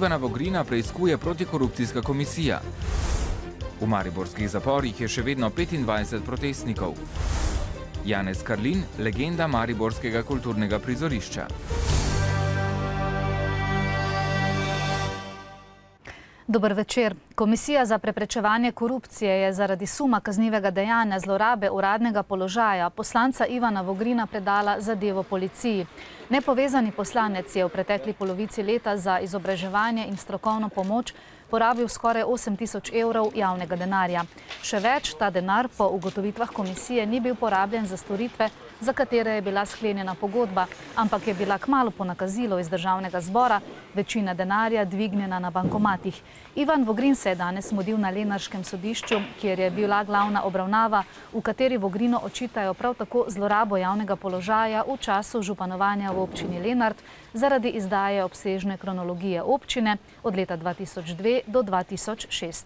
Ivana Vogrina preiskuje protikorupcijska komisija. V mariborskih zaporih je še vedno 25 protestnikov. Janez Karlin, legenda mariborskega kulturnega prizorišča. Dober večer. Komisija za preprečevanje korupcije je zaradi suma kaznivega dejanja zlorabe uradnega položaja poslanca Ivana Vogrina predala zadevo policiji. Nepovezani poslanec je v pretekli polovici leta za izobraževanje in strokovno pomoč porabil skoraj 8 tisoč evrov javnega denarja. Še več, ta denar po ugotovitvah komisije ni bil porabljen za storitve, za katere je bila sklenjena pogodba, ampak je bila kmalu po nakazilu iz državnega zbora večina denarja dvignjena na bankomatih. Ivan Vogrin se je danes mudil na lenarškem sodišču, kjer je bila glavna obravnava, v kateri Vogrinu očitajo prav tako zlorabo javnega položaja v času županovanja v občini Lenart zaradi izdaje obsežne kronologije občine od leta 2002 do 2006.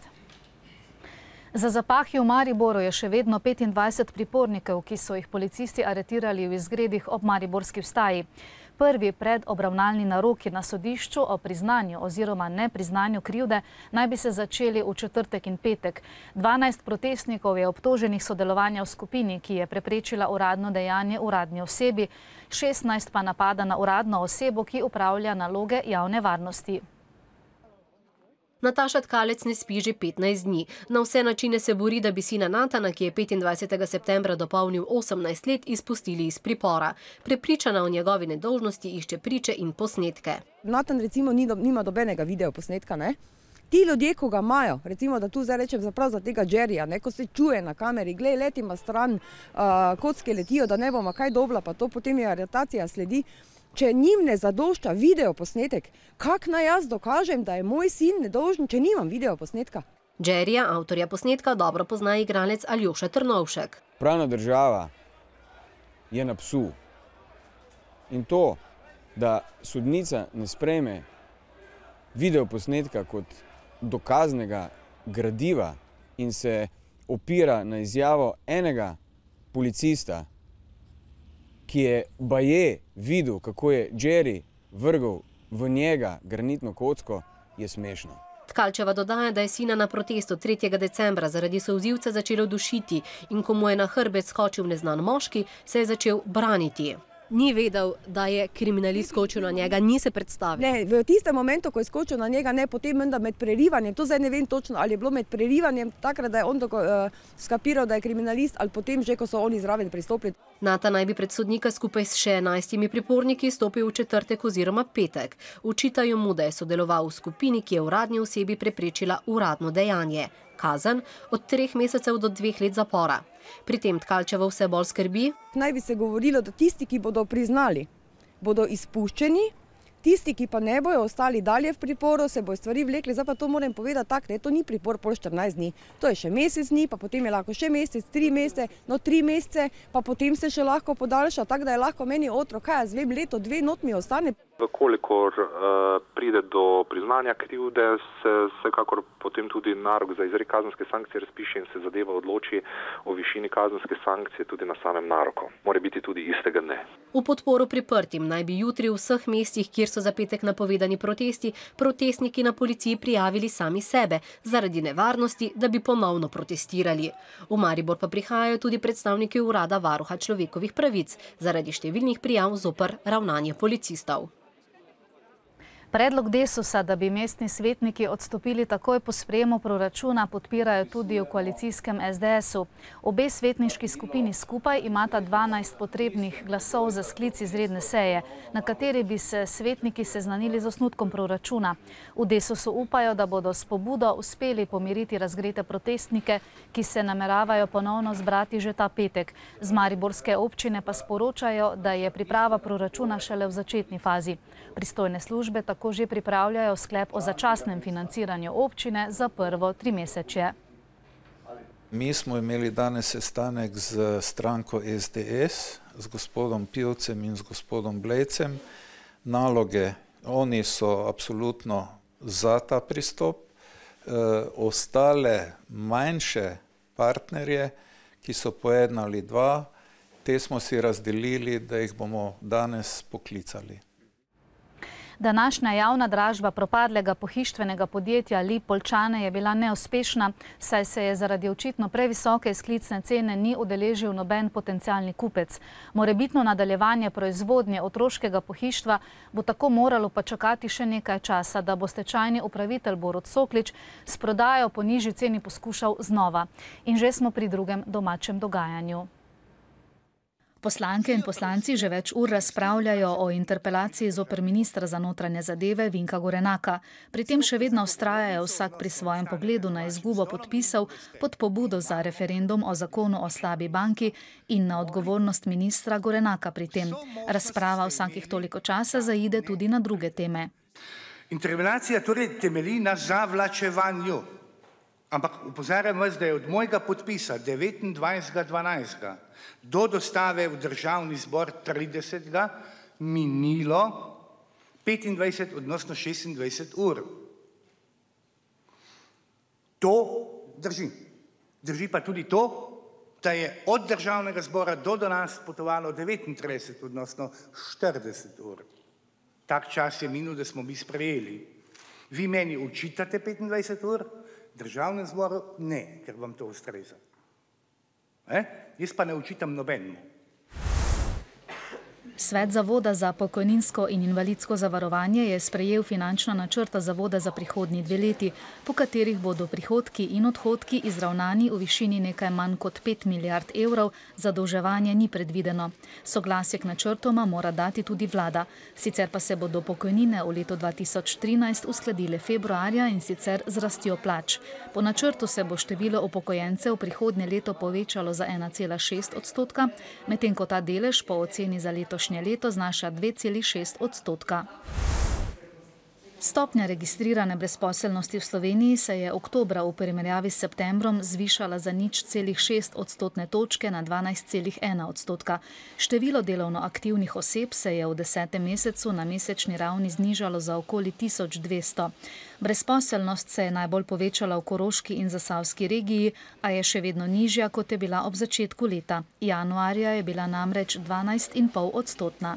Za zapahi v Mariboru je še vedno 25 pripornikov, ki so jih policisti aretirali v izgredih ob mariborski vstaji. Prvi predobravnalni naroki na sodišču o priznanju oziroma nepriznanju krivde naj bi se začeli v četrtek in petek. 12 protestnikov je obtoženih sodelovanja v skupini, ki je preprečila uradno dejanje uradni osebi, 16 pa napada na uradno osebo, ki upravlja naloge javne varnosti. Nataša Tkalec ne spi že 15 dni. Na vse načine se bori, da bi sina Natana, ki je 25. septembra dopolnil 18 let, izpustili iz pripora. Prepričana o njegovi nedolžnosti išče priče in posnetke. Natan recimo nima dobenega videoposnetka, ne? Ti ljudje, ko ga imajo, recimo, da tu zdaj rečem zaprav za tega Jerryja, ko se čuje na kameri, glej, letima stran, kocke letijo, da ne bomo kaj dobila, pa to potem je aretacija sledi. Če njim ne zadošča videoposnetek, kak naj jaz dokažem, da je moj sin nedolžen, če nimam videoposnetka? Jerryja, avtorja posnetka, dobro pozna igralec Aljoša Trnovšek. Pravna država je na psu. In to, da sodnica ne sprejme videoposnetka kot dokaznega gradiva in se opira na izjavo enega policista, ki je baje videl, kako je Jerry vrgel v njega granitno kocko, je smešno. Tkalčeva dodaja, da je sina na protestu 3. decembra zaradi solzivca začelo dušiti in ko mu je na hrbet skočil neznan moški, se je začel braniti. Ni vedel, da je kriminalist skočil na njega, ni se predstavil. Ne, v tistem momentu, ko je skočil na njega, ne, potem med prerivanjem, to zdaj ne vem točno, ali je bilo med prerivanjem takrat, da je on skapiral, da je kriminalist, ali potem že, ko so oni zraven pristopili. Nata naj bi pred sodnika skupaj s še 11 priporniki stopil v četrtek oziroma petek. Učitajo mu, da je sodeloval v skupini, ki je uradni osebi preprečila uradno dejanje. Kazen od 3 mesecev do 2 let zapora. Pri tem Tkalčeva vse bolj skrbi. Naj bi se govorilo, da tisti, ki bodo priznali, bodo izpuščeni, tisti, ki pa ne bojo ostali dalje v priporu, se bojo stvari vlekli. Zdaj pa to moram povedati tako, ne, to ni pripor pol 14 dni. To je še mesec dni, pa potem je lahko še mesec, 3 mesece, no 3 mesece, pa potem se še lahko podaljša, tako da je lahko meni otrok, kaj jaz vem, leto, 2 not mi ostane. Vkolikor pride do priznanja krivde, se vsekakor potem tudi narok za izrek kazenske sankcije razpiše in se zadeva odloči o višini kazenske sankcije tudi na samem naroku. Mora biti tudi istega dne. V podporo priprtim naj bi jutri v vseh mestih, kjer so za petek napovedani protesti, protestniki na policiji prijavili sami sebe zaradi nevarnosti, da bi ponovno protestirali. V Maribor pa prihajajo tudi predstavniki urada varuha človekovih pravic zaradi številnih prijav zoper ravnanje policistov. Predlog Desusa, da bi mestni svetniki odstopili takoj po sprejemu proračuna, podpirajo tudi v koalicijskem SDS-u. Obe svetniški skupini skupaj imata 12 potrebnih glasov za sklic izredne seje, na kateri bi se svetniki seznanili z osnutkom proračuna. V Desusu upajo, da bodo s pobudo uspeli pomiriti razgrete protestnike, ki se nameravajo ponovno zbrati že ta petek. Z mariborske občine pa sporočajo, da je priprava proračuna šele v začetni fazi. Pristojne službe tako že pripravljajo sklep o začasnem financiranju občine za prvo 3-mesečje. Mi smo imeli danes sestanek z stranko SDS, z gospodom Pivcem in z gospodom Blejcem. Naloge, oni so absolutno za ta pristop. Ostale manjše partnerje, ki so po 1 ali 2, te smo si razdelili, da jih bomo danes poklicali. Današnja javna dražba propadlega pohištvenega podjetja Li Poljčane je bila neuspešna, saj se je zaradi očitno previsoke izklicne cene ni udeležil noben potencialni kupec. Morebitno nadaljevanje proizvodnje otroškega pohištva bo tako moralo pa čakati še nekaj časa, da bo stečajni upravitelj Borut Soklič s prodajo po nižji ceni poskušal znova. In že smo pri drugem domačem dogajanju. Poslanke in poslanci že več ur razpravljajo o interpelaciji zoper ministra za notranje zadeve Vinka Gorenaka. Pri tem še vedno vztrajajo vsak pri svojem pogledu na izgubo podpisov pod pobudo za referendum o zakonu o slabi banki in na odgovornost ministra Gorenaka pri tem. Razprava vsakih toliko časa zaide tudi na druge teme. Interpelacija torej temelji na zavlačevanju. Ampak upozarjam vas, da je od mojega podpisa 29.12. do dostave v državni zbor 30. minilo 25, odnosno 26 ur. To drži. Drži pa tudi to, da je od državnega zbora do nas potovalo 39, odnosno 40 ur. Tak čas je minil, da smo mi sprejeli. Vi meni očitate 25 ur, Državnem zboru ne, ker vam to ustreza. Jaz pa ne očitam nobenemu. Svet Zavoda za pokojninsko in invalidsko zavarovanje je sprejel finančna načrta zavoda za prihodnji 2 leti, po katerih bodo prihodki in odhodki izravnani v višini nekaj manj kot 5 milijard evrov, zadolževanje ni predvideno. Soglasje k načrtoma mora dati tudi vlada. Sicer pa se bodo pokojnine v letu 2013 uskladile februarja in sicer z rastjo plač. Po načrtu se bo število upokojencev prihodnje leto povečalo za 1,6%, medtem ko ta delež po oceni za letošnje leto znaša 2,6%. Stopnja registrirane brezposelnosti v Sloveniji se je oktobra v primerjavi s septembrom zvišala za 0,6 odstotne točke na 12,1%. Število delovno aktivnih oseb se je v 10. mesecu na mesečni ravni znižalo za okoli 1200. Brezposelnost se je najbolj povečala v Koroški in Zasavski regiji, a je še vedno nižja, kot je bila ob začetku leta. Januarja je bila namreč 12,5%.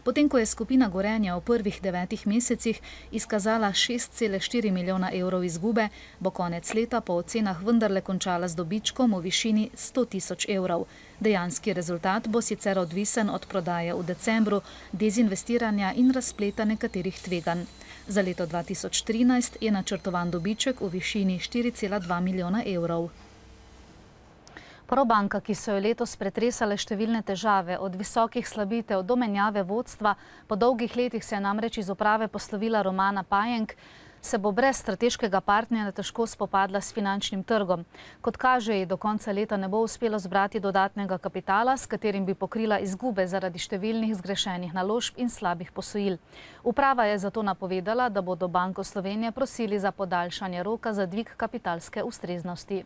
Potem, ko je skupina Gorenja v prvih 9 mesecih izkazala 6,4 milijona evrov izgube, bo konec leta po ocenah vendarle končala z dobičkom v višini 100 tisoč evrov. Dejanski rezultat bo sicer odvisen od prodaje v decembru, dezinvestiranja in razpleta nekaterih tveganj. Za leto 2013 je načrtovan dobiček v višini 4,2 milijona evrov. Probanka, ki so jo letos pretresale številne težave, od visokih slabitev do menjave vodstva, po dolgih letih se je namreč iz uprave poslovila Romana Pajenk, se bo brez strateškega partnerja težko spopadla s finančnim trgom. Kot kaže, ji do konca leta ne bo uspelo zbrati dodatnega kapitala, s katerim bi pokrila izgube zaradi številnih zgrešenih naložb in slabih posojil. Uprava je zato napovedala, da bodo Banko Slovenije prosili za podaljšanje roka za dvig kapitalske ustreznosti.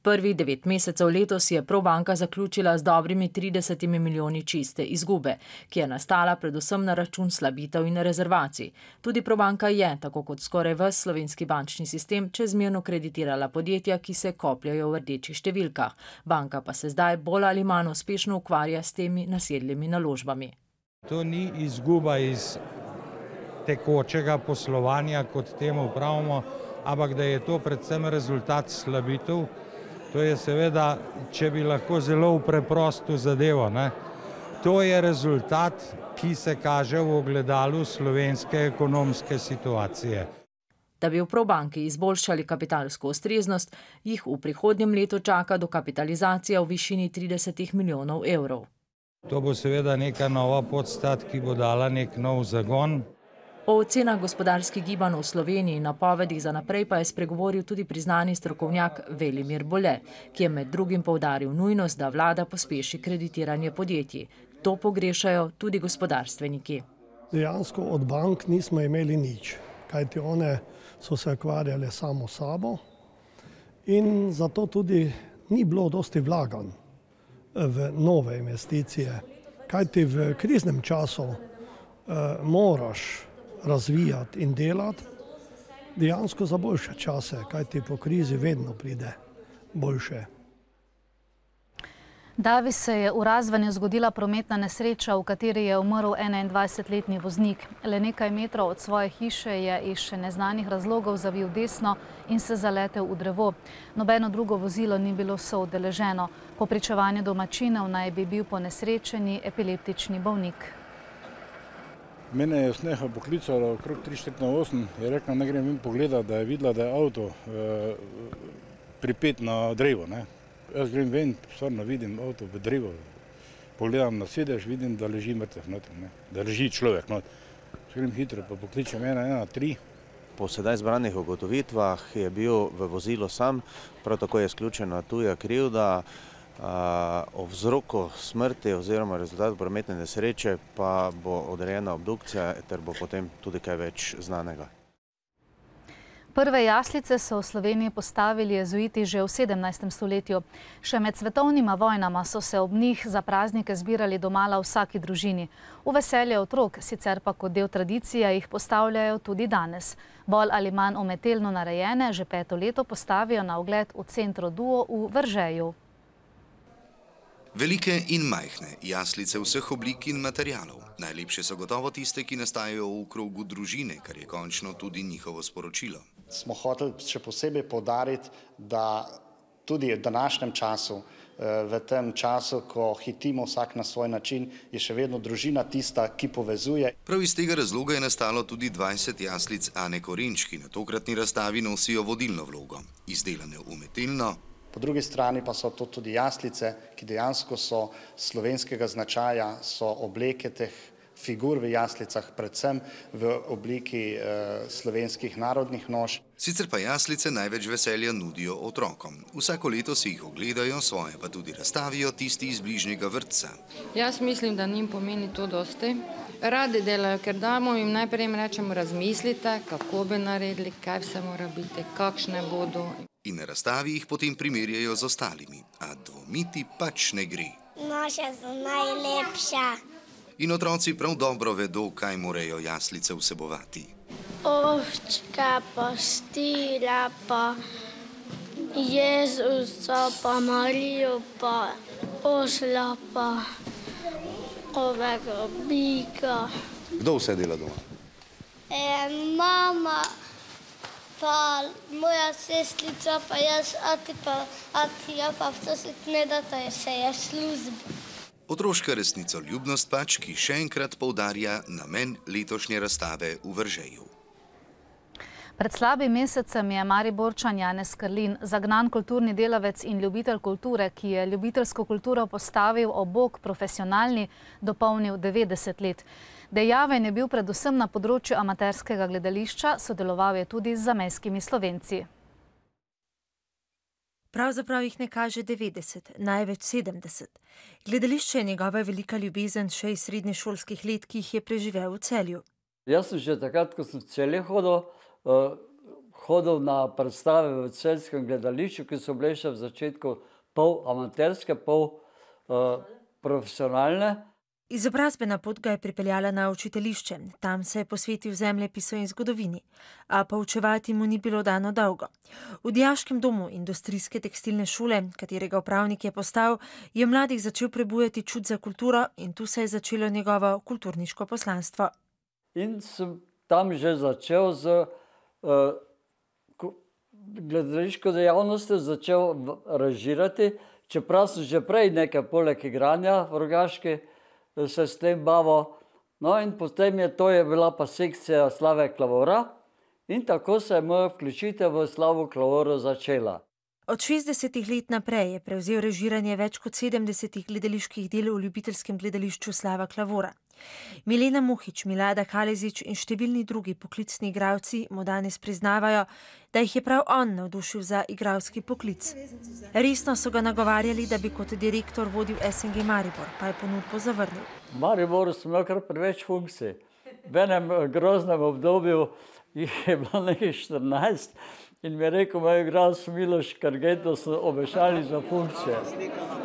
Prvih 9 mesecev letos je Probanka zaključila z dobrimi 30 milijoni čiste izgube, ki je nastala predvsem na račun slabitev in rezervacij. Tudi Probanka je, tako kot skoraj ves slovenski bančni sistem, čezmerno kreditirala podjetja, ki se kopljajo v rdečih številkah. Banka pa se zdaj bolj ali manj uspešno ukvarja s temi nasedljimi naložbami. To ni izguba iz tekočega poslovanja, kot temu pravimo, ampak da je to predvsem rezultat slabitev. To je seveda, če bi lahko zelo preprosto zadevo, to je rezultat, ki se kaže v ogledalu slovenske ekonomske situacije. Da bi v Probanki izboljšali kapitalsko ustreznost, jih v prihodnjem letu čaka dokapitalizacija v višini 30 milijonov evrov. To bo seveda neka nova podstat, ki bo dala nek nov zagon. O ocenah gospodarskih gibanj v Sloveniji in napovedih za naprej pa je spregovoril tudi priznani strokovnjak Velimir Bole, ki je med drugim poudaril nujnost, da vlada pospeši kreditiranje podjetij. To pogrešajo tudi gospodarstveniki. Dejansko od bank nismo imeli nič, kajti one so se ukvarjale samo sabo in zato tudi ni bilo dosti vlaganj v nove investicije, kajti v kriznem času moraš razvijati in delati dejansko za boljše čase, kajti po krizi vedno pride boljše. Davi se je v Razvanju zgodila prometna nesreča, v kateri je umrl 21-letni voznik. Le nekaj metrov od svoje hiše je iz še neznanih razlogov zavil desno in se zaletel v drevo. Nobeno drugo vozilo ni bilo soudeleženo. Po pričevanju domačinov naj bi bil ponesrečeni epileptični bolnik. Mene je Sneha poklicala okrog 3:45, je rekla, ne grem in pogledati, da je videla, da je avto pripet na drevo. Jaz grem ven, stvarno vidim avto v drevo, pogledam na sedež, vidim, da leži mrtev noter, da leži človek noter. Grem hitro, pa pokličem 113. Po sedaj zbranih ugotovitvah je bil v vozilu sam, prav tako je izključena tuja krivda. O vzroku smrti oziroma rezultatu prometne nesreče pa bo odrejena obdukcija, ter bo potem tudi kaj več znanega. Prve jaslice so v Sloveniji postavili jezuiti že v 17. stoletju. Še med svetovnima vojnama so se ob njih za praznike zbirali domala v vsaki družini. V veselje otrok, sicer pa kot del tradicije, jih postavljajo tudi danes. Bolj ali manj umetelno narejene že 5. leto postavijo na ogled v centru Duo v Veržeju. Velike in majhne, jaslice vseh oblik in materialov. Najlepše so gotovo tiste, ki nastajajo v krogu družine, kar je končno tudi njihovo sporočilo. Smo hoteli še posebej poudariti, da tudi v današnjem času, v tem času, ko hitimo vsak na svoj način, je še vedno družina tista, ki povezuje. Prav iz tega razloga je nastalo tudi 20 jaslic Ane Korenč, ki na tokratni razstavi nosijo vodilno vlogo. Izdelane umetelno. Po drugi strani pa so to tudi jaslice, ki dejansko so slovenskega značaja, so obleke teh figur v jaslicah, predvsem v obliki slovenskih narodnih noš. Sicer pa jaslice največ veselja nudijo otrokom. Vsako leto si jih ogledajo, svoje pa tudi razstavijo tisti iz bližnjega vrtca. Jaz mislim, da njim pomeni to dosti. Radi delajo, ker damo jim najprej rečemo, razmislite, kako bi naredili, kaj vse mora biti, kakšne bodo. In na razstavi jih potem primerjajo z ostalimi, a dvomiti pač ne gre. Naša so najlepša. In otroci prav dobro vedo, kaj morajo jaslice vsebovati. Ovčka, pa štira, pa Jezusa, pa Marijo, pa osla, pa ovega bika. Kdo vse dela doma? Mama, pa moja sestrica, pa jaz, ati pa vse ne data, se je služba. Otroška resnicoljubnost pač, ki še enkrat poudarja namen letošnje razstave v Veržeju. Pred slabim mesecem je Mariborčan Janez Karlin, zagnan kulturni delavec in ljubitelj kulture, ki je ljubiteljsko kulturo postavil ob bok profesionalni, dopolnil 90 let. Dejaven je bil predvsem na področju amaterskega gledališča, sodeloval je tudi z zamejskimi Slovenci. Pravzaprav jih ne kaže 90, največ 70. Gledališče je njegova velika ljubezen še iz srednješolskih let, ki jih je preživel v Celju. Jaz sem že takrat, ko sem v Celje hodil na predstave v celjskem gledališču, ki so bile še v začetku pol amaterske, pol profesionalne. Izobrazbena pot ga je pripeljala na učiteljišče. Tam se je posvetil zemljepisu in zgodovini, a poučevati mu ni bilo dano dolgo. V dijaškem domu industrijske tekstilne šole, katerega upravnik je postal, je mladih začel prebujati čut za kulturo in tu se je začelo njegovo kulturniško poslanstvo. In sem tam že začel z gledališko dejavnostjo, začel režirati, čeprav sem že prej nekaj poleg igranja v Rogaški, se s tem bavil. No in potem je bila pa sekcija Slave Klavora in tako se je moja vključitev v Slavo Klavoro začela. Od 60 let naprej je prevzel režiranje več kot 70 gledaliških del v ljubiteljskem gledališču Slava Klavora. Milena Muhič, Milada Kalezič in številni drugi poklicni igralci mu danes priznavajo, da jih je prav on navdušil za igralski poklic. Resno so ga nagovarjali, da bi kot direktor vodil SNG Maribor, pa je ponudbo zavrnil. V Mariboru sem imel kar preveč funkcij. V enem groznem obdobju jih je bilo nekaj 14 in mi je rekel moj igralec Miloš Karget, da so obešali za funkcije.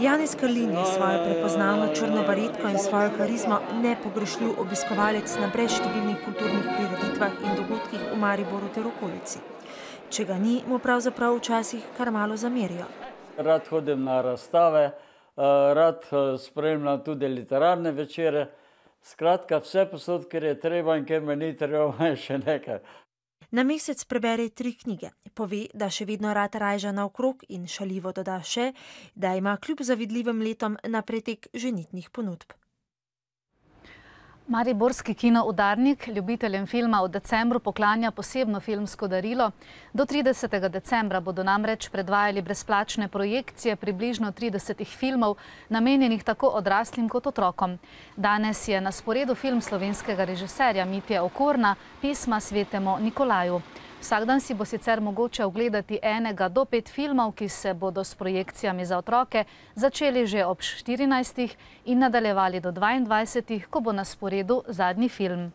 Janez Karlin je svojo prepoznavno črno baretko in svojo karizmo nepogrešljiv obiskovalec na brezštevilnih kulturnih prireditvah in dogodkih v Mariboru ter okolici. Če ga ni, mu pravzaprav včasih kar malo zamerijo. Rad hodim na razstave, rad spremljam tudi literarne večere. Skratka, vse posod, ker je treba in ker me ni treba, še nekaj. Na mesec prebere 3 knjige. Pove, da še vedno rad rajža naokrog in šaljivo doda še, da ima kljub zavidljivim letom na pretek ženitnih ponudb. Mariborski kino Udarnik ljubiteljem filma v decembru poklanja posebno filmsko darilo. Do 30. decembra bodo namreč predvajali brezplačne projekcije približno 30 filmov, namenjenih tako odraslim kot otrokom. Danes je na sporedu film slovenskega režiserja Mitje Okorna Pisma svetemu Nikolaju. Vsak dan si bo sicer mogoče ogledati 1 do 5 filmov, ki se bodo s projekcijami za otroke začeli že ob 14. in nadaljevali do 22. ko bo na sporedu zadnji film.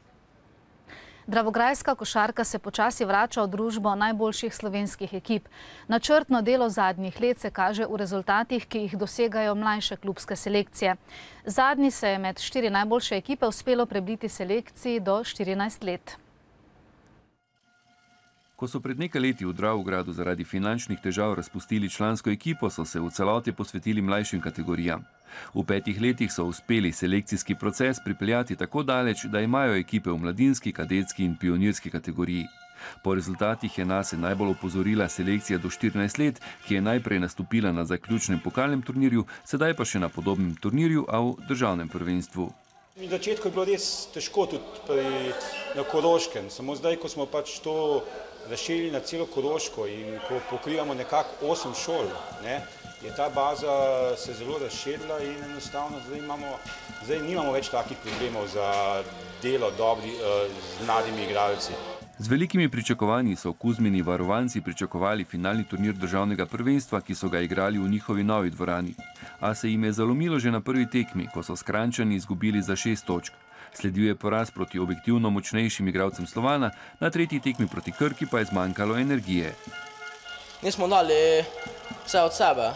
Dravograjska košarka se počasi vrača v družbo najboljših slovenskih ekip. Načrtno delo zadnjih let se kaže v rezultatih, ki jih dosegajo mlajše klubske selekcije. Zadnji se je med 4 najboljše ekipe uspelo prebiti selekciji do 14 let. Ko so pred nekaj leti v Dravogradu zaradi finančnih težav razpustili člansko ekipo, so se v celoti posvetili mlajšim kategorijam. V 5 letih so uspeli selekcijski proces pripeljati tako daleč, da imajo ekipe v mladinski, kadetski in pionirski kategoriji. Po rezultatih je nase najbolj opozorila selekcija do 14 let, ki je najprej nastopila na zaključnem pokalnem turnirju, sedaj pa še na podobnem turnirju, a v državnem prvenstvu. V začetku je bilo res težko tudi na Koroškem, samo zdaj, ko smo pač to razširili na celo Koroško in ko pokrivamo nekako 8 šol, je ta baza se zelo razširila in enostavno zdaj nimamo več takih problemov za delo z mladimi igralci. Z velikimi pričakovanji so Kuzmini varovanci pričakovali finalni turnir državnega prvenstva, ki so ga igrali v njihovi novi dvorani. A se jim je zalomilo že na prvi tekmi, ko so s Kranjčani izgubili za 6 točk. Sledil je poraz proti objektivno močnejšim igralcem Slovana, na tretji tekmi proti Krki pa je zmanjkalo energije. Nismo dali vse od sebe.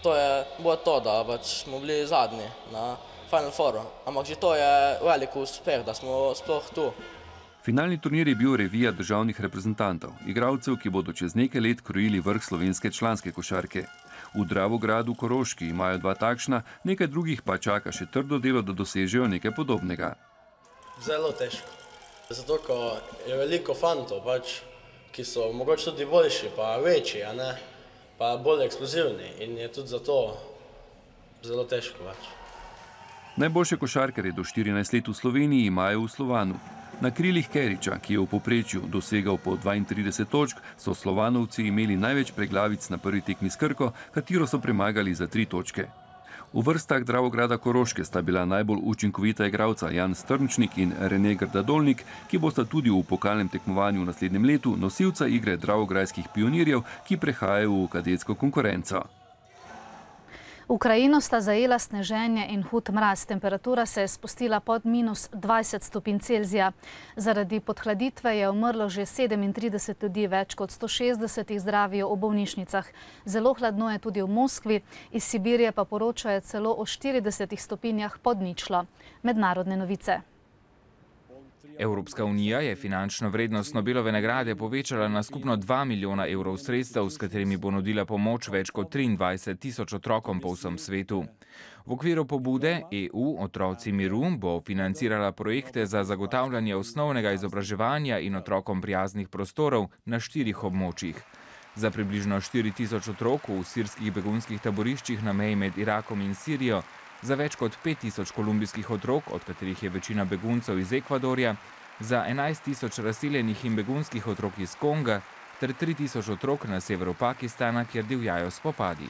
To je bilo to, da pač smo bili zadnji na Final Fouru. Ampak že to je velik uspeh, da smo sploh tu. Finalni turnir je bil revija državnih reprezentantov, igralcev, ki bodo čez nekaj let krojili vrh slovenske članske košarke. V Dravogradu Koroški imajo 2 takšna, nekaj drugih pa čaka še trdo delo, da dosežejo nekaj podobnega. Zelo težko. Zato, ko je veliko fantov, ki so mogoče tudi boljši, pa večji, pa bolj eksplozivni in je tudi zato zelo težko. Najboljše košarkarje do 14 let v Sloveniji imajo v Slovanu. Na krilih Keriča, ki je v povprečju dosegal po 32 točk, so Slovanovci imeli največ preglavic na prvi tekmi s Krko, katero so premagali za 3 točke. V vrstah Dravograda Koroške sta bila najbolj učinkovita igralca Jan Strnčnik in Rene Grdadolnik, ki bosta tudi v pokalnem tekmovanju v naslednjem letu nosilca igre dravograjskih pionirjev, ki prehajajo v kadetsko konkurenco. Ukrajino sta zajela sneženje in hud mraz. Temperatura se je spustila pod -20 stopinj Celzija. Zaradi podhladitve je umrlo že 37 ljudi, več kot 160 jih zdravijo v bolnišnicah. Zelo hladno je tudi v Moskvi, iz Sibirije pa poročajo celo o 40 stopinjah pod ničlo. Mednarodne novice. Evropska unija je finančno vrednost Nobelove nagrade povečala na skupno 2 milijona evrov sredstev, s katerimi bo nudila pomoč več kot 23 tisoč otrokom po vsem svetu. V okviru pobude EU Otroci miru bo financirala projekte za zagotavljanje osnovnega izobraževanja in otrokom prijaznih prostorov na 4 območjih. Za približno 4 tisoč otrok v sirskih begunskih taboriščih na meji med Irakom in Sirijo, za več kot 5 tisoč kolumbijskih otrok, od katerih je večina beguncev iz Ekvadorja, za 11 tisoč razseljenih in begunskih otrok iz Konga ter 3 tisoč otrok na severu Pakistana, kjer divjajo spopadi.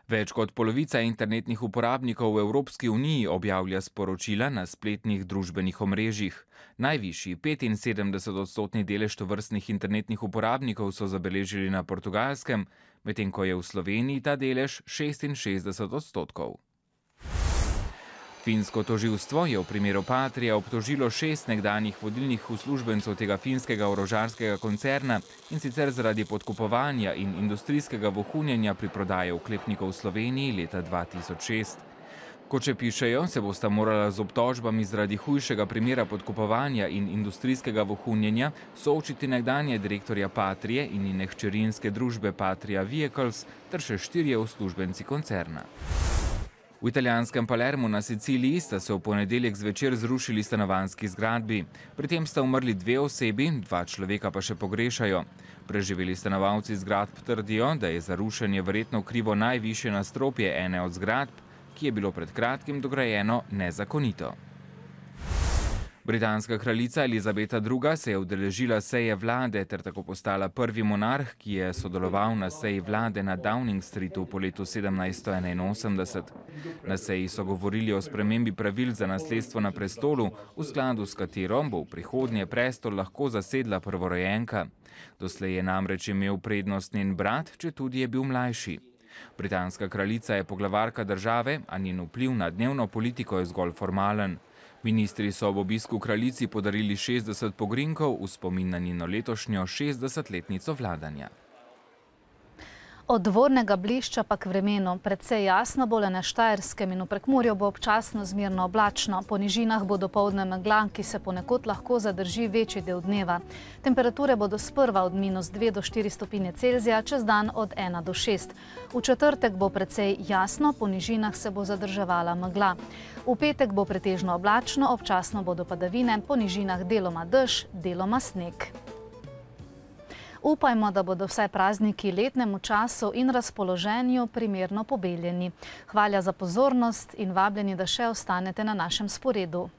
Več kot polovica internetnih uporabnikov v Evropski uniji objavlja sporočila na spletnih družbenih omrežjih. Najvišji 75% delež tovrstnih internetnih uporabnikov so zabeležili na Portugalskem, medtem ko je v Sloveniji ta delež 66%. Finsko tožilstvo je v primeru Patrija obtožilo 6 nekdanjih vodilnih uslužbencev tega finskega orožarskega koncerna, in sicer zaradi podkupovanja in industrijskega vohunjenja pri prodaji oklepnikov v Sloveniji leta 2006. Kot še pišejo, se bosta morala z obtožbami zaradi hujšega primera podkupovanja in industrijskega vohunjenja soočiti nekdanje direktorja Patrije in njene hčerinske družbe Patria Vehicles ter še 4 uslužbenci koncerna. V italijanskem Palermu na Siciliji sta se v ponedeljek zvečer zrušili stanovanjski zgradbi. Pri tem sta umrli 2 osebi, 2 človeka pa še pogrešajo. Preživeli stanovalci zgradb trdijo, da je za rušenje verjetno krivo najvišje nadstropje ene od zgradb, ki je bilo pred kratkim dograjeno nezakonito. Britanska kraljica Elizabeta II. Se je udeležila seje vlade ter tako postala prvi monarh, ki je sodeloval na seji vlade na Downing Streetu po letu 1781. Na seji so govorili o spremembi pravil za nasledstvo na prestolu, v skladu s katero bo v prihodnje prestol lahko zasedla prvorojenka. Doslej je namreč imel prednost njen brat, četudi je bil mlajši. Britanska kraljica je poglavarka države, a njen vpliv na dnevno politiko je zgolj formalen. Ministri so ob obisku kraljici podarili 60 pogrinkov v spomin na njeno letošnjo 60-letnico vladanja. Od dvornega blišča pa k vremenu. Precej jasno bo le na Štajerskem in v Prekmurju bo občasno zmerno oblačno. Po nižinah bo dopoldne megla, ki se ponekod lahko zadrži večji del dneva. Temperature bodo sprva od -2 do 4 stopinje Celzija, čez dan od 1 do 6. V četrtek bo precej jasno, po nižinah se bo zadrževala megla. V petek bo pretežno oblačno, občasno bodo padavine, po nižinah deloma dež, deloma sneg. Upajmo, da bodo vsaj prazniki letnemu času in razpoloženju primerno pobeljeni. Hvala za pozornost in vabljeni, da še ostanete na našem sporedu.